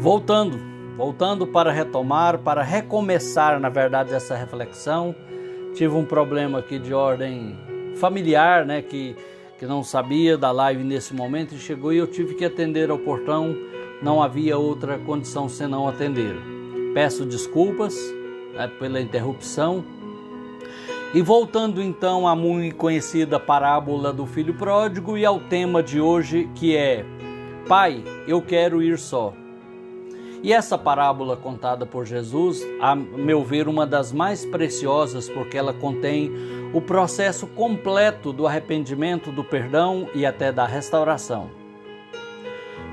Voltando para retomar, para recomeçar, na verdade, essa reflexão. Tive um problema aqui de ordem familiar, né, que não sabia da live nesse momento e chegou e eu tive que atender ao portão. Não havia outra condição senão atender. Peço desculpas, né, pela interrupção. E voltando então à muito conhecida parábola do filho pródigo e ao tema de hoje, que é: Pai, eu quero ir só. E essa parábola contada por Jesus, a meu ver, uma das mais preciosas, porque ela contém o processo completo do arrependimento, do perdão e até da restauração.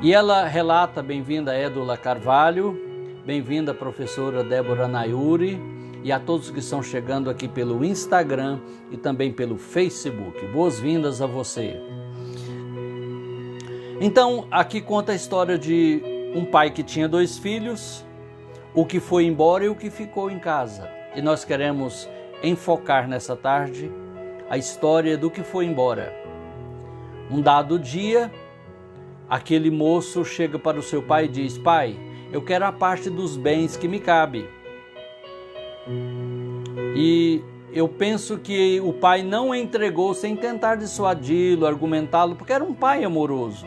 E ela relata, bem-vinda Édula Carvalho, bem-vinda professora Débora Nayuri, e a todos que estão chegando aqui pelo Instagram e também pelo Facebook. Boas-vindas a você. Então, aqui conta a história de um pai que tinha 2 filhos, o que foi embora e o que ficou em casa. E nós queremos enfocar nessa tarde a história do que foi embora. Um dado dia, aquele moço chega para o seu pai e diz: Pai, eu quero a parte dos bens que me cabe. E eu penso que o pai não entregou sem tentar dissuadi-lo, argumentá-lo, porque era um pai amoroso.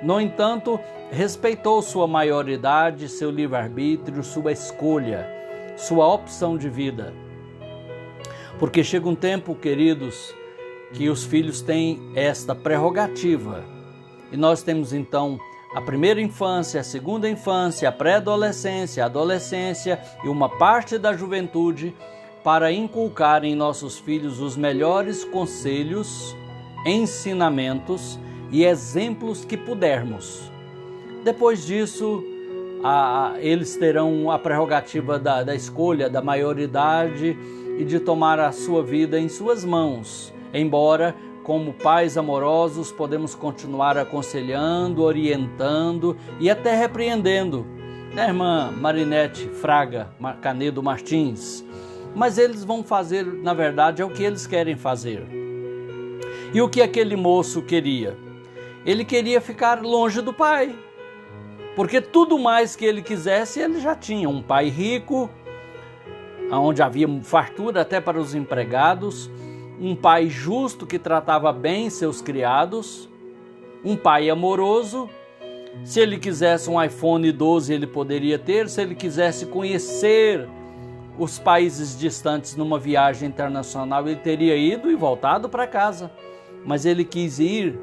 No entanto, respeitou sua maioridade, seu livre-arbítrio, sua escolha, sua opção de vida. Porque chega um tempo, queridos, que os filhos têm esta prerrogativa. E nós temos então a primeira infância, a segunda infância, a pré-adolescência, a adolescência e uma parte da juventude para inculcar em nossos filhos os melhores conselhos, ensinamentos e exemplos que pudermos. Depois disso, eles terão a prerrogativa da escolha, da maioridade e de tomar a sua vida em suas mãos. Embora, como pais amorosos, podemos continuar aconselhando, orientando e até repreendendo, né, irmã Marinete Fraga Canedo Martins? Mas eles vão fazer, na verdade, é o que eles querem fazer. E o que aquele moço queria? Ele queria ficar longe do pai, porque tudo mais que ele quisesse, ele já tinha. Um pai rico, onde havia fartura até para os empregados, um pai justo que tratava bem seus criados, um pai amoroso. Se ele quisesse um iPhone 12, ele poderia ter. Se ele quisesse conhecer os países distantes numa viagem internacional, ele teria ido e voltado para casa. Mas ele quis ir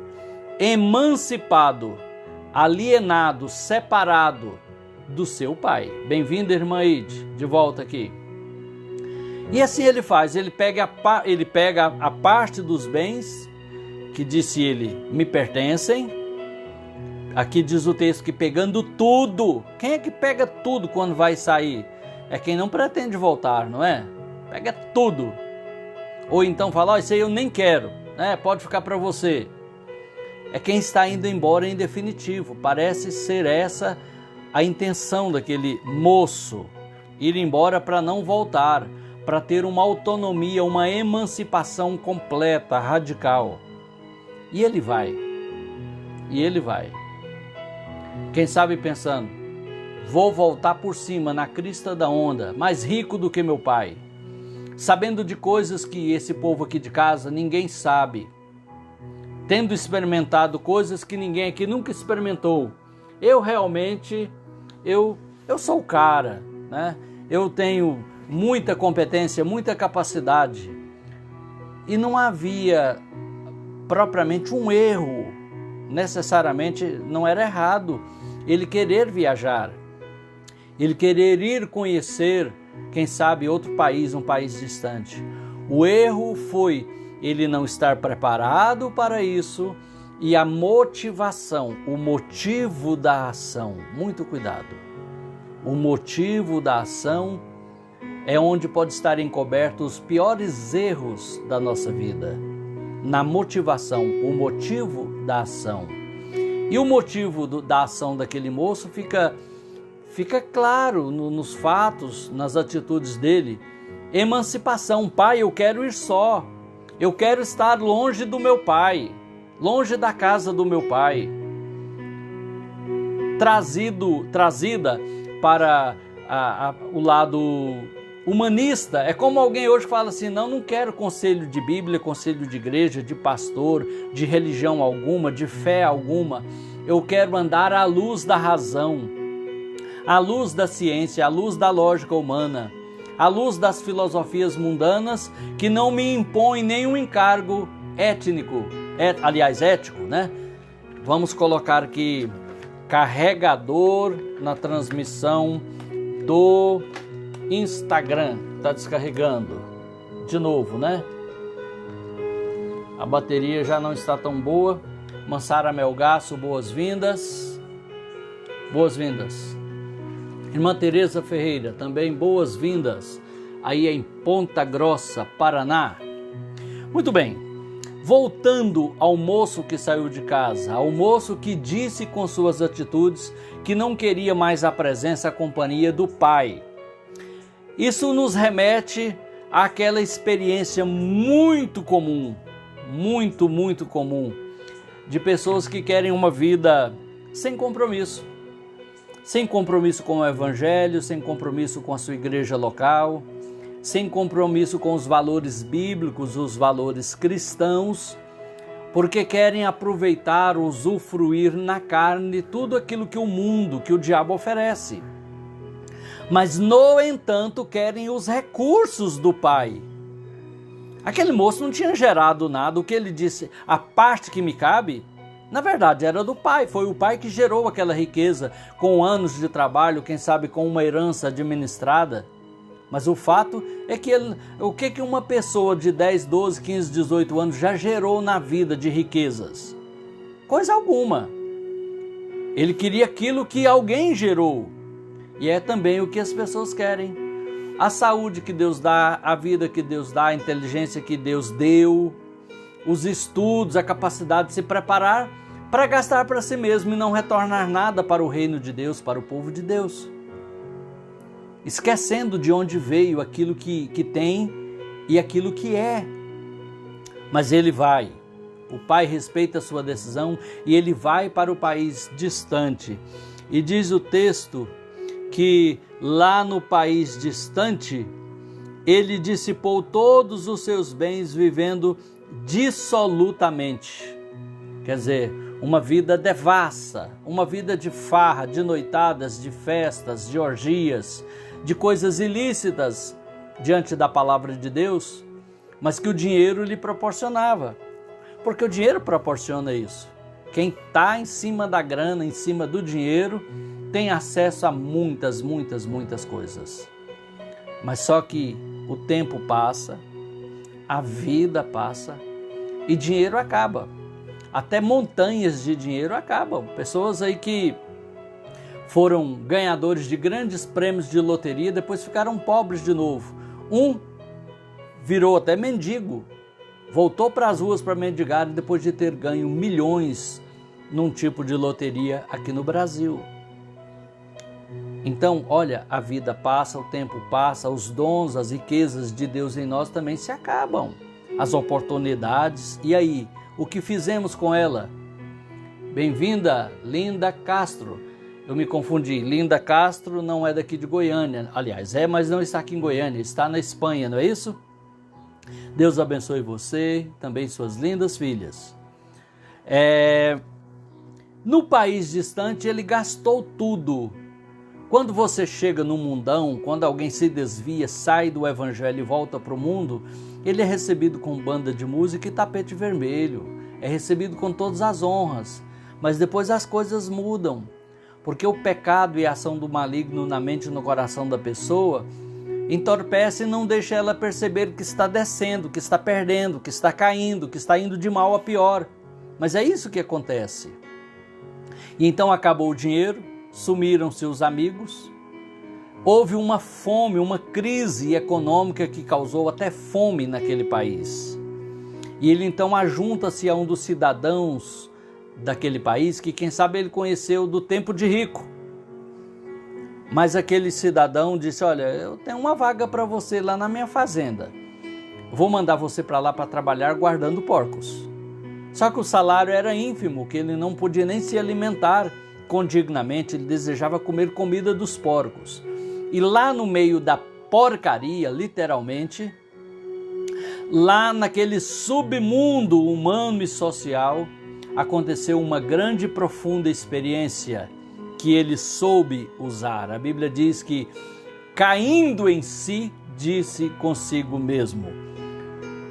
emancipado, alienado, separado do seu pai. Bem-vinda, irmã Ide, de volta aqui. E assim ele faz, ele pega a parte dos bens, que disse ele, me pertencem. Aqui diz o texto que pegando tudo. Quem é que pega tudo quando vai sair? É quem não pretende voltar, não é? Pega tudo. Ou então fala, isso aí eu nem quero, né? Pode ficar para você. É quem está indo embora em definitivo. Parece ser essa a intenção daquele moço. Ir embora para não voltar, para ter uma autonomia, uma emancipação completa, radical. E ele vai. Quem sabe pensando, vou voltar por cima, na crista da onda, mais rico do que meu pai, sabendo de coisas que esse povo aqui de casa ninguém sabe, tendo experimentado coisas que ninguém aqui nunca experimentou. Eu realmente, eu sou o cara, né? Eu tenho muita competência, muita capacidade. E não havia propriamente um erro, necessariamente não era errado ele querer viajar, ele querer ir conhecer, quem sabe, outro país, um país distante. O erro foi ele não estar preparado para isso e a motivação, o motivo da ação. Muito cuidado. O motivo da ação é onde pode estar encobertos os piores erros da nossa vida. Na motivação, o motivo da ação. E o motivo da ação daquele moço fica claro nos fatos, nas atitudes dele. Emancipação. Pai, eu quero ir só. Eu quero estar longe do meu pai, longe da casa do meu pai. trazida para o lado humanista. É como alguém hoje fala assim: não quero conselho de Bíblia, conselho de igreja, de pastor, de religião alguma, de fé alguma. Eu quero andar à luz da razão, à luz da ciência, à luz da lógica humana, à luz das filosofias mundanas que não me impõem nenhum encargo étnico, ético, né? Vamos colocar aqui carregador na transmissão do Instagram. Está descarregando de novo, né? A bateria já não está tão boa. Mansara Melgaço, boas-vindas. Boas-vindas. Irmã Tereza Ferreira, também boas-vindas. Aí em Ponta Grossa, Paraná. Muito bem. Voltando ao moço que saiu de casa, ao moço que disse com suas atitudes que não queria mais a presença, a companhia do pai. Isso nos remete àquela experiência muito comum, muito comum, de pessoas que querem uma vida sem compromisso. Sem compromisso com o evangelho, sem compromisso com a sua igreja local, sem compromisso com os valores bíblicos, os valores cristãos, porque querem aproveitar, usufruir na carne tudo aquilo que o mundo, que o diabo oferece. Mas, no entanto, querem os recursos do pai. Aquele moço não tinha gerado nada. O que ele disse, a parte que me cabe, na verdade era do pai. Foi o pai que gerou aquela riqueza com anos de trabalho, quem sabe com uma herança administrada. Mas o fato é que o que uma pessoa de 10, 12, 15, 18 anos já gerou na vida de riquezas? Coisa alguma. Ele queria aquilo que alguém gerou. E é também o que as pessoas querem. A saúde que Deus dá, a vida que Deus dá, a inteligência que Deus deu, os estudos, a capacidade de se preparar para gastar para si mesmo e não retornar nada para o reino de Deus, para o povo de Deus. Esquecendo de onde veio, aquilo que tem e aquilo que é. Mas ele vai. O pai respeita a sua decisão e ele vai para o país distante. E diz o texto que lá no país distante, ele dissipou todos os seus bens vivendo dissolutamente. Quer dizer, uma vida devassa, uma vida de farra, de noitadas, de festas, de orgias, de coisas ilícitas diante da palavra de Deus, mas que o dinheiro lhe proporcionava. Porque o dinheiro proporciona isso. Quem está em cima da grana, em cima do dinheiro, tem acesso a muitas coisas. Mas só que o tempo passa, a vida passa e dinheiro acaba. Até montanhas de dinheiro acabam. Pessoas aí que foram ganhadores de grandes prêmios de loteria, depois ficaram pobres de novo. Um virou até mendigo, voltou para as ruas para mendigar depois de ter ganho milhões num tipo de loteria aqui no Brasil. Então, olha, a vida passa, o tempo passa, os dons, as riquezas de Deus em nós também se acabam. As oportunidades, e aí, o que fizemos com ela? Bem-vinda, Linda Castro. Eu me confundi, Linda Castro não é daqui de Goiânia, aliás, mas não está aqui em Goiânia, está na Espanha, não é isso? Deus abençoe você, também suas lindas filhas. No país distante, ele gastou tudo. Quando você chega no mundão, quando alguém se desvia, sai do evangelho e volta para o mundo, ele é recebido com banda de música e tapete vermelho, é recebido com todas as honras, mas depois as coisas mudam. Porque o pecado e a ação do maligno na mente e no coração da pessoa entorpece e não deixa ela perceber que está descendo, que está perdendo, que está caindo, que está indo de mal a pior. Mas é isso que acontece. E então acabou o dinheiro, sumiram-se os amigos, houve uma fome, uma crise econômica que causou até fome naquele país. E ele então ajunta-se a um dos cidadãos daquele país que quem sabe ele conheceu do tempo de rico. Mas aquele cidadão disse: olha, eu tenho uma vaga para você lá na minha fazenda. Vou mandar você para lá para trabalhar guardando porcos. Só que o salário era ínfimo, que ele não podia nem se alimentar condignamente, ele desejava comer comida dos porcos. E lá no meio da porcaria, literalmente, lá naquele submundo humano e social, aconteceu uma grande e profunda experiência que ele soube usar. A Bíblia diz que, caindo em si, disse consigo mesmo.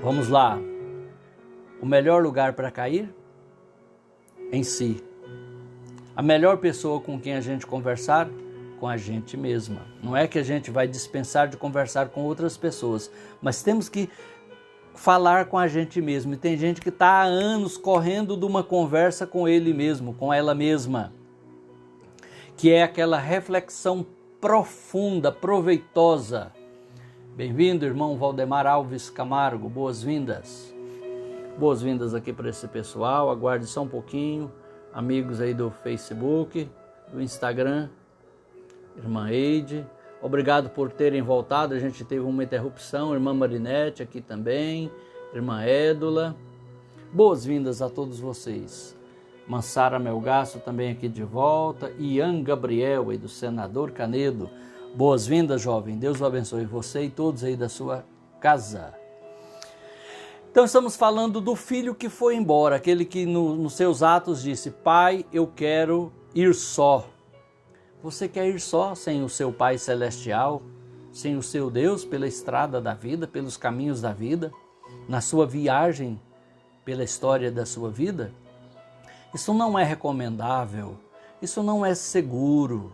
Vamos lá. O melhor lugar para cair? Em si. A melhor pessoa com quem a gente conversar? Com a gente mesma. Não é que a gente vai dispensar de conversar com outras pessoas, mas temos que falar com a gente mesmo. E tem gente que está há anos correndo de uma conversa com ele mesmo, com ela mesma, que é aquela reflexão profunda, proveitosa. Bem-vindo, irmão Valdemar Alves Camargo, boas-vindas. Boas-vindas aqui para esse pessoal, aguarde só um pouquinho, amigos aí do Facebook, do Instagram, irmã Eide, obrigado por terem voltado, a gente teve uma interrupção, irmã Marinete aqui também, irmã Édula, boas-vindas a todos vocês. Mansara Melgaço também aqui de volta, Ian Gabriel aí do Senador Canedo, boas-vindas, jovem, Deus o abençoe você e todos aí da sua casa. Então estamos falando do filho que foi embora, aquele que nos seus atos disse, pai, eu quero ir só. Você quer ir só, sem o seu Pai Celestial, sem o seu Deus, pela estrada da vida, pelos caminhos da vida, na sua viagem pela história da sua vida? Isso não é recomendável, isso não é seguro.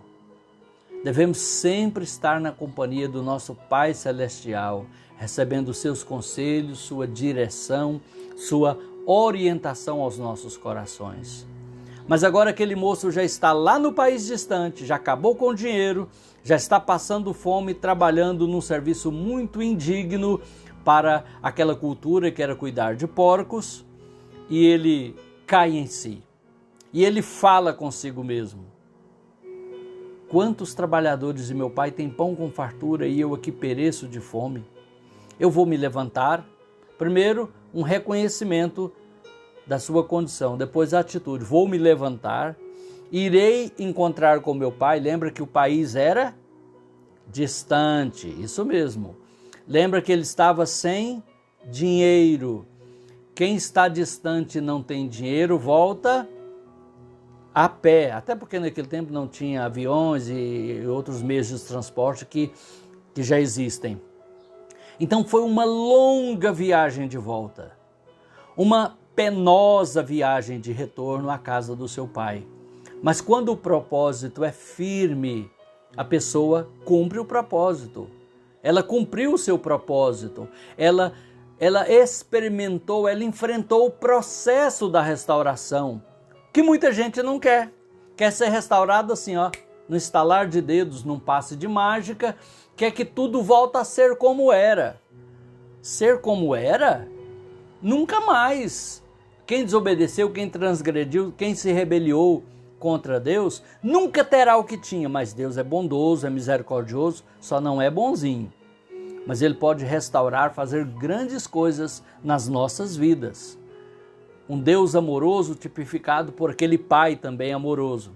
Devemos sempre estar na companhia do nosso Pai Celestial, recebendo seus conselhos, sua direção, sua orientação aos nossos corações. Mas agora aquele moço já está lá no país distante, já acabou com o dinheiro, já está passando fome, trabalhando num serviço muito indigno para aquela cultura que era cuidar de porcos, e ele cai em si. E ele fala consigo mesmo. Quantos trabalhadores de meu pai têm pão com fartura e eu aqui pereço de fome? Eu vou me levantar. Primeiro, um reconhecimento da sua condição, depois a atitude, vou me levantar, irei encontrar com meu pai. Lembra que o país era distante, isso mesmo. Lembra que ele estava sem dinheiro. Quem está distante e não tem dinheiro, volta a pé, até porque naquele tempo não tinha aviões e outros meios de transporte que já existem. Então foi uma longa viagem de volta, uma penosa viagem de retorno à casa do seu pai. Mas quando o propósito é firme, a pessoa cumpre o propósito. Ela cumpriu o seu propósito. Ela experimentou, ela enfrentou o processo da restauração, que muita gente não quer. Quer ser restaurado assim, ó, no estalar de dedos, num passe de mágica, quer que tudo volta a ser como era. Ser como era? Nunca mais. Quem desobedeceu, quem transgrediu, quem se rebeliou contra Deus, nunca terá o que tinha, mas Deus é bondoso, é misericordioso, só não é bonzinho. Mas Ele pode restaurar, fazer grandes coisas nas nossas vidas. Um Deus amoroso tipificado por aquele pai também amoroso.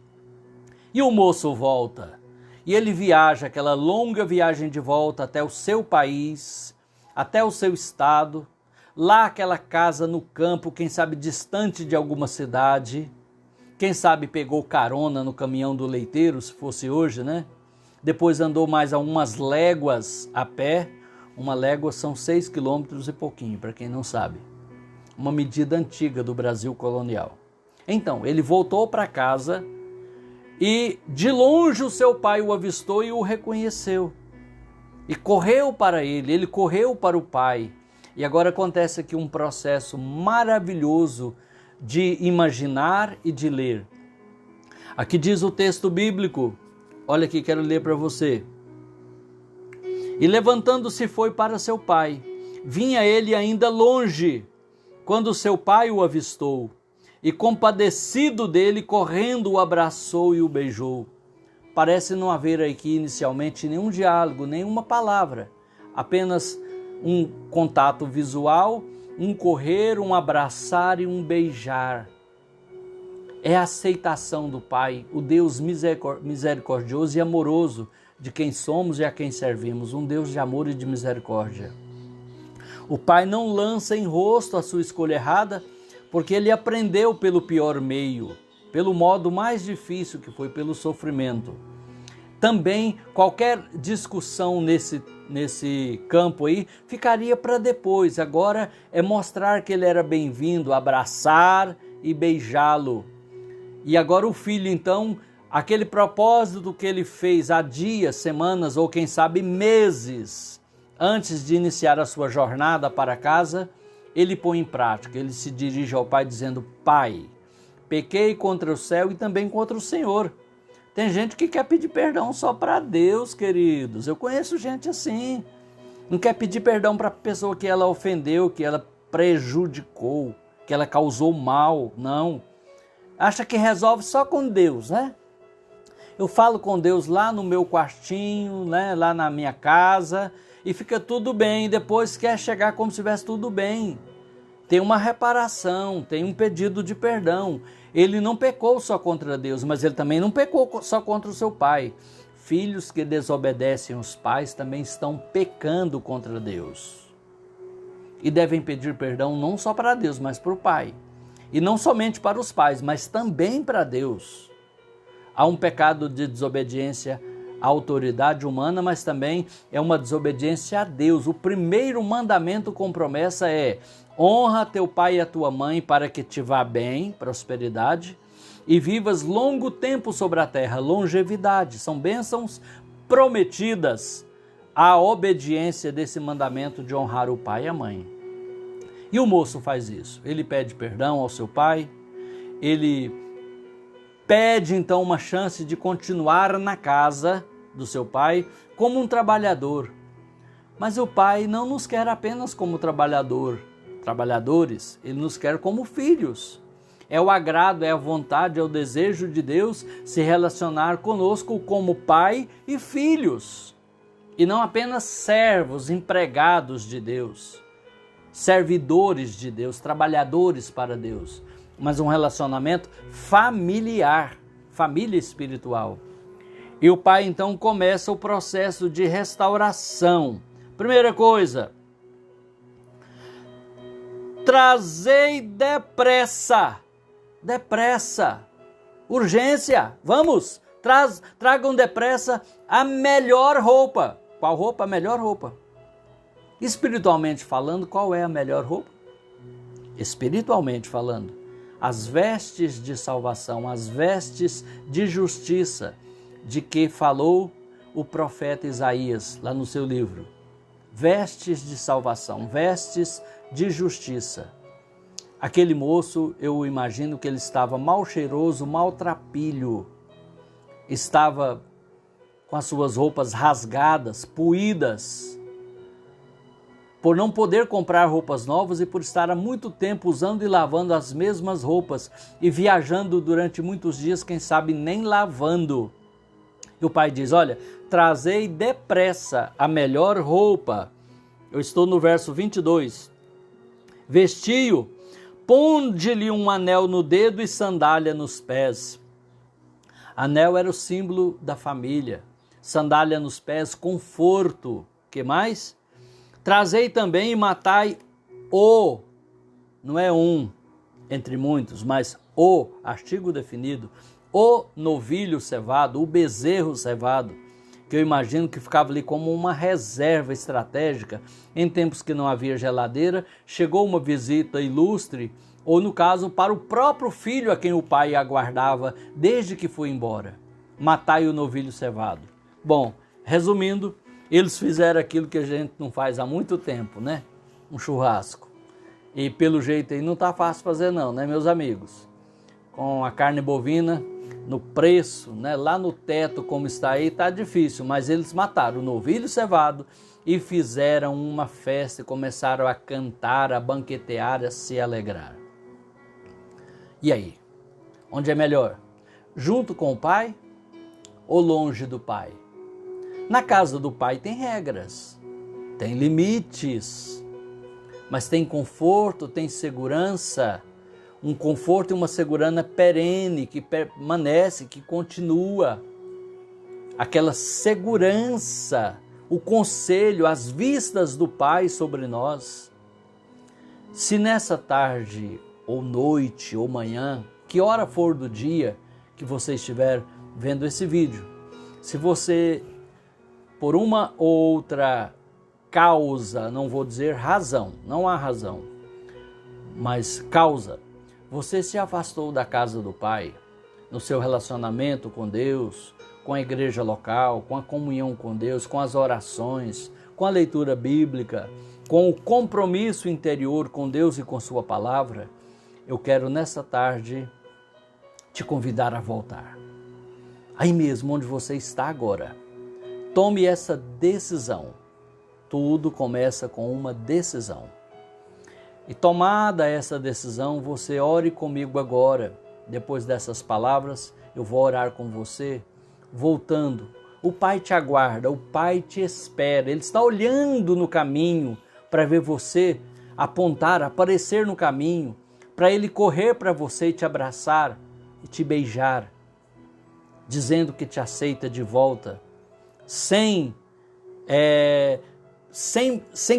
E o moço volta, e ele viaja, aquela longa viagem de volta até o seu país, até o seu estado, lá aquela casa no campo, quem sabe distante de alguma cidade, quem sabe pegou carona no caminhão do leiteiro, se fosse hoje, né? Depois andou mais algumas léguas a pé, uma légua são 6 quilômetros e pouquinho, para quem não sabe. Uma medida antiga do Brasil colonial. Então, ele voltou para casa e de longe o seu pai o avistou e o reconheceu. E correu para ele correu para o pai. E agora acontece aqui um processo maravilhoso de imaginar e de ler. Aqui diz o texto bíblico, olha aqui, quero ler para você. E levantando-se foi para seu pai. Vinha ele ainda longe, quando seu pai o avistou. E compadecido dele, correndo o abraçou e o beijou. Parece não haver aqui inicialmente nenhum diálogo, nenhuma palavra. Apenas um contato visual, um correr, um abraçar e um beijar. é a aceitação do Pai, o Deus misericordioso e amoroso de quem somos e a quem servimos, um Deus de amor e de misericórdia. O Pai não lança em rosto a sua escolha errada, porque ele aprendeu pelo pior meio, pelo modo mais difícil, que foi pelo sofrimento. Também qualquer discussão nesse campo aí ficaria para depois. Agora é mostrar que ele era bem-vindo, abraçar e beijá-lo. E agora o filho, então, aquele propósito que ele fez há dias, semanas ou quem sabe meses antes de iniciar a sua jornada para casa, ele põe em prática. Ele se dirige ao Pai dizendo: Pai, pequei contra o céu e também contra o Senhor. Tem gente que quer pedir perdão só para Deus, queridos. Eu conheço gente assim. Não quer pedir perdão para a pessoa que ela ofendeu, que ela prejudicou, que ela causou mal. Não. Acha que resolve só com Deus, né? Eu falo com Deus lá no meu quartinho, né? Lá na minha casa, e fica tudo bem. Depois quer chegar como se estivesse tudo bem. Tem uma reparação, tem um pedido de perdão. Ele não pecou só contra Deus, mas ele também não pecou só contra o seu pai. Filhos que desobedecem os pais também estão pecando contra Deus. E devem pedir perdão não só para Deus, mas para o pai. E não somente para os pais, mas também para Deus. Há um pecado de desobediência à autoridade humana, mas também é uma desobediência a Deus. O primeiro mandamento com promessa é: honra teu pai e a tua mãe para que te vá bem, prosperidade, e vivas longo tempo sobre a terra, longevidade. São bênçãos prometidas à obediência desse mandamento de honrar o pai e a mãe. E o moço faz isso. Ele pede perdão ao seu pai, ele pede então uma chance de continuar na casa do seu pai como um trabalhador. Mas o pai não nos quer apenas como trabalhadores, ele nos quer como filhos. É o agrado, é a vontade, é o desejo de Deus se relacionar conosco como pai e filhos. E não apenas servos, empregados de Deus, servidores de Deus, trabalhadores para Deus, mas um relacionamento familiar, família espiritual. E o pai então começa o processo de restauração. Primeira coisa: trazei depressa, urgência, vamos, tragam depressa a melhor roupa. Qual roupa? A melhor roupa. Espiritualmente falando, qual é a melhor roupa? Espiritualmente falando, as vestes de salvação, as vestes de justiça, de que falou o profeta Isaías lá no seu livro. Vestes de salvação, vestes de justiça. Aquele moço, eu imagino que ele estava mal cheiroso, maltrapilho, estava com as suas roupas rasgadas, puídas, por não poder comprar roupas novas e por estar há muito tempo usando e lavando as mesmas roupas e viajando durante muitos dias, quem sabe nem lavando. E o pai diz: olha, trazei depressa a melhor roupa. Eu estou no verso 22. Vestiu, ponde-lhe um anel no dedo e sandália nos pés. Anel era o símbolo da família. Sandália nos pés, conforto. Que mais? Trazei também e matai não é um entre muitos, mas o, artigo definido, o novilho cevado, o bezerro cevado, que eu imagino que ficava ali como uma reserva estratégica. Em tempos que não havia geladeira, chegou uma visita ilustre, ou no caso, para o próprio filho a quem o pai aguardava desde que foi embora. Matai o novilho cevado. Bom, resumindo, eles fizeram aquilo que a gente não faz há muito tempo, né? Um churrasco. E pelo jeito aí não tá fácil fazer não, né, meus amigos? Com a carne bovina no preço, né, lá no teto como está aí, tá difícil. Mas eles mataram o novilho cevado e fizeram uma festa e começaram a cantar, a banquetear, a se alegrar. E aí? Onde é melhor? Junto com o pai ou longe do pai? Na casa do pai tem regras, tem limites, mas tem conforto, tem segurança. um conforto e uma segurança perene, que permanece, que continua. Aquela segurança, o conselho, as vistas do Pai sobre nós. Se nessa tarde, ou noite, ou manhã, que hora for do dia que você estiver vendo esse vídeo, se você, por uma ou outra causa, não vou dizer razão, não há razão, mas causa, você se afastou da casa do Pai, no seu relacionamento com Deus, com a igreja local, com a comunhão com Deus, com as orações, com a leitura bíblica, com o compromisso interior com Deus e com sua palavra, eu quero nessa tarde te convidar a voltar. Aí mesmo onde você está agora, tome essa decisão. Tudo começa com uma decisão. E tomada essa decisão, você ore comigo agora. Depois dessas palavras, eu vou orar com você, voltando. O Pai te aguarda, o Pai te espera. Ele está olhando no caminho para ver você apontar, aparecer no caminho, para Ele correr para você e te abraçar e te beijar, dizendo que te aceita de volta, sem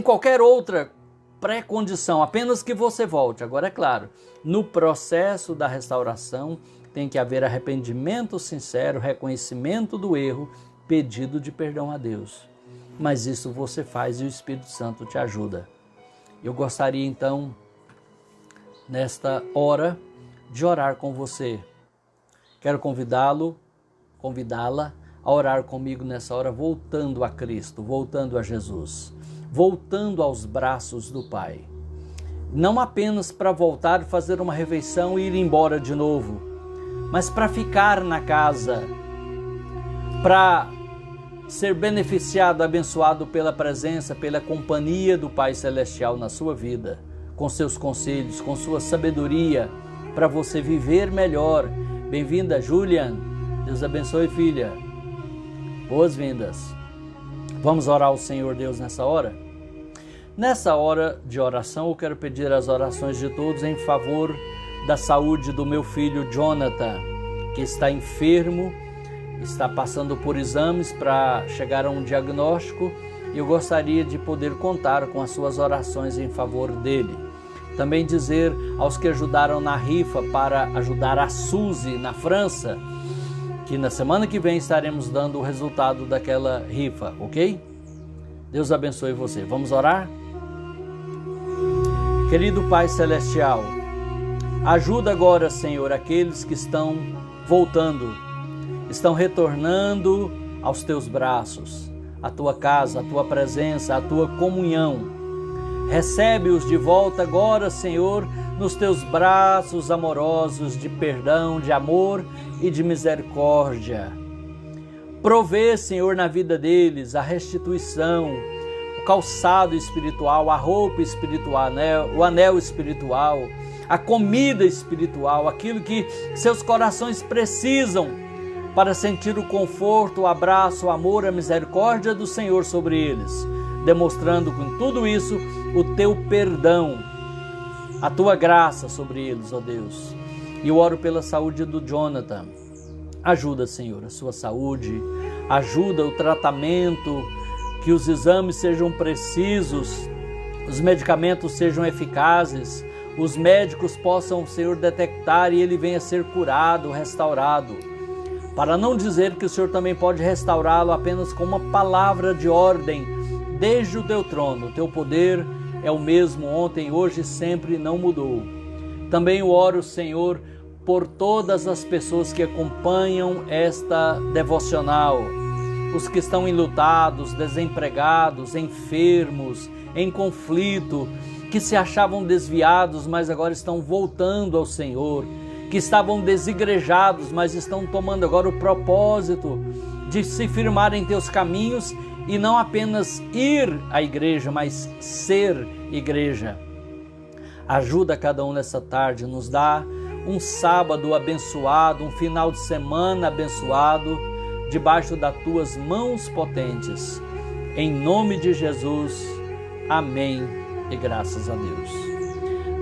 qualquer outra pré-condição, apenas que você volte. Agora, é claro, no processo da restauração tem que haver arrependimento sincero, reconhecimento do erro, pedido de perdão a Deus. Mas isso você faz e o Espírito Santo te ajuda. Eu gostaria então, nesta hora, de orar com você. Quero convidá-la a orar comigo nessa hora, voltando a Cristo, voltando a Jesus, voltando aos braços do Pai. Não apenas para voltar, fazer uma refeição e ir embora de novo, mas para ficar na casa, para ser beneficiado, abençoado pela presença, pela companhia do Pai Celestial na sua vida, com seus conselhos, com sua sabedoria, para você viver melhor. Bem-vinda, Julian. Deus abençoe, filha. Boas-vindas. Vamos orar ao Senhor Deus nessa hora? Nessa hora de oração, eu quero pedir as orações de todos em favor da saúde do meu filho Jonathan, que está enfermo, está passando por exames para chegar a um diagnóstico, e eu gostaria de poder contar com as suas orações em favor dele. Também dizer aos que ajudaram na rifa para ajudar a Suzy na França, que na semana que vem estaremos dando o resultado daquela rifa, ok? Deus abençoe você. Vamos orar? Querido Pai Celestial, ajuda agora, Senhor, aqueles que estão voltando, estão retornando aos Teus braços, a Tua casa, a Tua presença, a Tua comunhão. Recebe-os de volta agora, Senhor, nos Teus braços amorosos de perdão, de amor e de misericórdia. Provê, Senhor, na vida deles a restituição, o calçado espiritual, a roupa espiritual, o anel espiritual, a comida espiritual, aquilo que seus corações precisam para sentir o conforto, o abraço, o amor, a misericórdia do Senhor sobre eles, demonstrando com tudo isso o Teu perdão, a Tua graça sobre eles, ó Deus. E eu oro pela saúde do Jonathan. Ajuda, Senhor, a sua saúde, ajuda o tratamento, que os exames sejam precisos, os medicamentos sejam eficazes, os médicos possam, Senhor, detectar e ele venha a ser curado, restaurado. Para não dizer que o Senhor também pode restaurá-lo apenas com uma palavra de ordem desde o Teu trono. O Teu poder é o mesmo ontem, hoje e sempre, não mudou. Também eu oro, Senhor, por todas as pessoas que acompanham esta devocional, os que estão enlutados, desempregados, enfermos, em conflito, que se achavam desviados, mas agora estão voltando ao Senhor, que estavam desigrejados, mas estão tomando agora o propósito de se firmar em Teus caminhos e não apenas ir à igreja, mas ser igreja. Ajuda cada um nessa tarde, nos dá um sábado abençoado, um final de semana abençoado, debaixo das Tuas mãos potentes. Em nome de Jesus, amém e graças a Deus.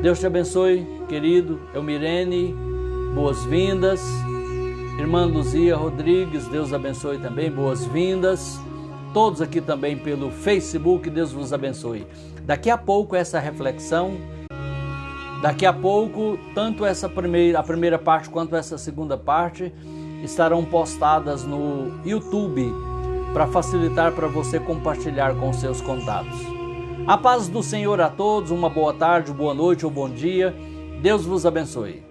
Deus te abençoe, querido Elmirene, boas-vindas. Irmã Luzia Rodrigues, Deus abençoe também, boas-vindas. Todos aqui também pelo Facebook, Deus vos abençoe. Daqui a pouco essa reflexão, daqui a pouco tanto a primeira parte quanto essa segunda parte estarão postadas no YouTube para facilitar para você compartilhar com seus contatos. A paz do Senhor a todos, uma boa tarde, boa noite ou bom dia. Deus vos abençoe.